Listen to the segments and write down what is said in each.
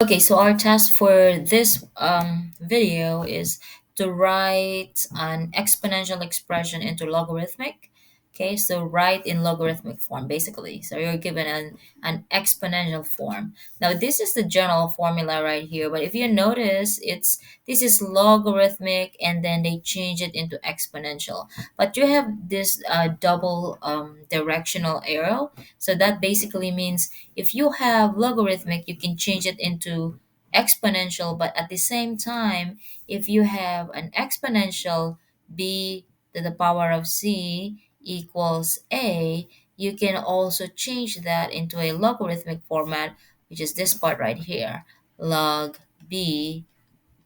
Okay, so our task for this video is to write an exponential expression into logarithmic. Okay, so write in logarithmic form basically. So you're given an exponential form. Now this is the general formula right here, but if you notice, this is logarithmic and then they change it into exponential. But you have this double directional arrow. So that basically means if you have logarithmic, you can change it into exponential, but at the same time, if you have an exponential b to the power of c equals a, you can also change that into a logarithmic format, which is this part right here, log b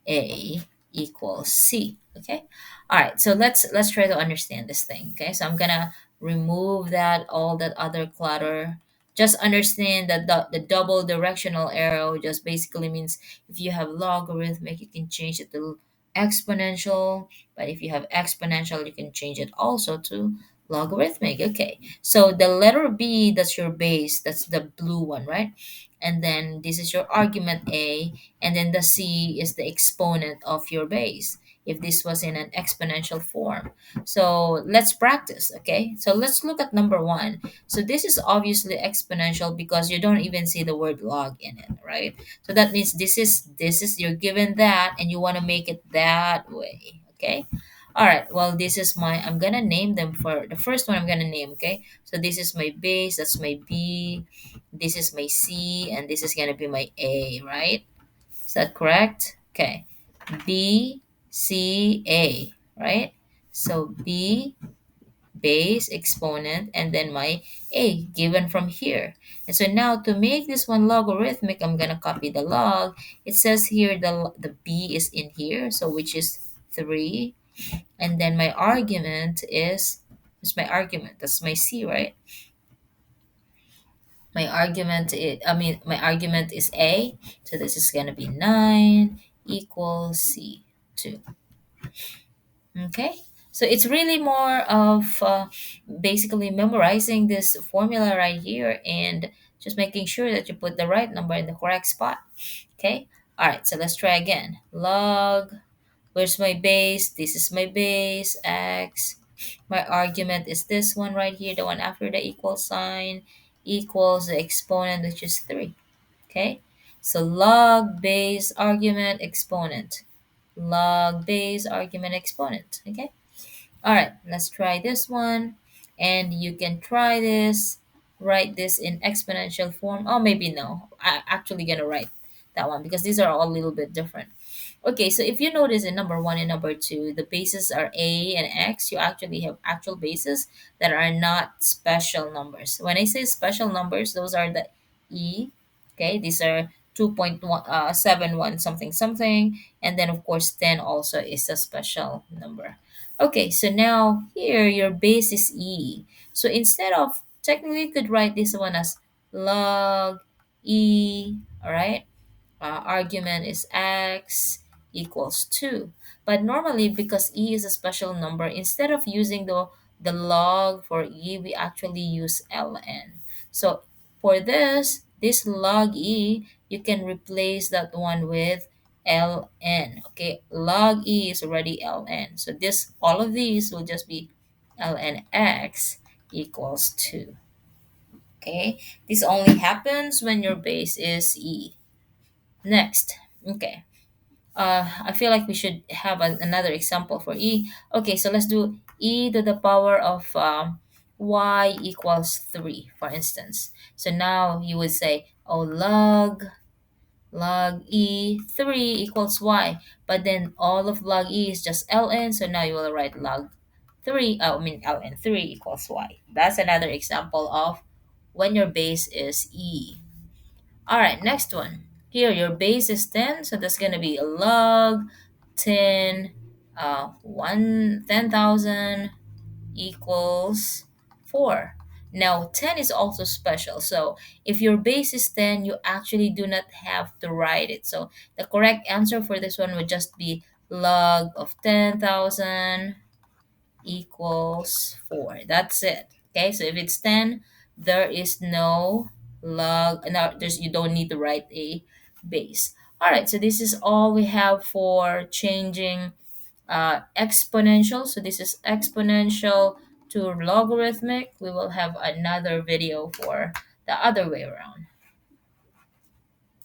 a equals c. Okay, all right, so let's try to understand this thing. Okay, so I'm gonna remove that all that other clutter. Just understand that the double directional arrow just basically means if you have logarithmic you can change it to exponential, but if you have exponential you can change it also to logarithmic. Okay, so the letter b, that's your base, that's the blue one, right? And then this is your argument a, and then the c is the exponent of your base if this was in an exponential form. So let's practice. Okay, so let's look at number one. So this is obviously exponential because you don't even see the word log in it, right? So that means this is you're given that and you want to make it that way. Okay, all right, well, this is my, I'm gonna name them. For the first one I'm gonna name. Okay, so this is my base, that's my b, this is my c, and this is gonna be my a, right? Is that correct? Okay. B, C, A, right? So B, base, exponent, and then my A given from here. And so now to make this one logarithmic, I'm going to copy the log. It says here the B is in here, so which is 3. And then my argument is my argument. That's my C, right? My argument is A. So this is going to be 9 equals C, 2. Okay, so it's really more of basically memorizing this formula right here and just making sure that you put the right number in the correct spot. Okay, all right, so let's try again. Log, where's my base? This is my base, x. My argument is this one right here, the one after the equal sign, equals the exponent, which is 3. Okay, so log base argument exponent, log base argument exponent. Okay, all right, let's try this one. And you can try this, write this in exponential form. Oh, maybe no, I actually gonna write that one because these are all a little bit different. Okay, so if you notice in number one and number two, the bases are a and x. You actually have actual bases that are not special numbers. When I say special numbers, those are the e. Okay, these are 2.71 something something, and then of course 10 also is a special number. Okay, so now here your base is e. So instead of, technically you could write this one as log e, all right? Argument is x equals 2. But normally, because e is a special number, instead of using the log for e, we actually use ln. So for this log e, you can replace that one with ln. Okay, log e is already ln. So all of these will just be ln x equals 2. Okay, this only happens when your base is e. Next, okay. I feel like we should have another example for e. Okay, so let's do e to the power of y equals 3, for instance. So now you would say, oh, log e 3 equals y. But then all of log e is just ln, so now you will write log 3, ln 3 equals y. That's another example of when your base is e. All right, next one. Here, your base is 10, so that's going to be log 10, 10,000 equals 4. Now, 10 is also special. So, if your base is 10, you actually do not have to write it. So, the correct answer for this one would just be log of 10,000 equals 4. That's it. Okay, so if it's 10, there is no log. Now, you don't need to write a base. All right, so this is all we have for changing exponential. So this is exponential to logarithmic. We will have another video for the other way around.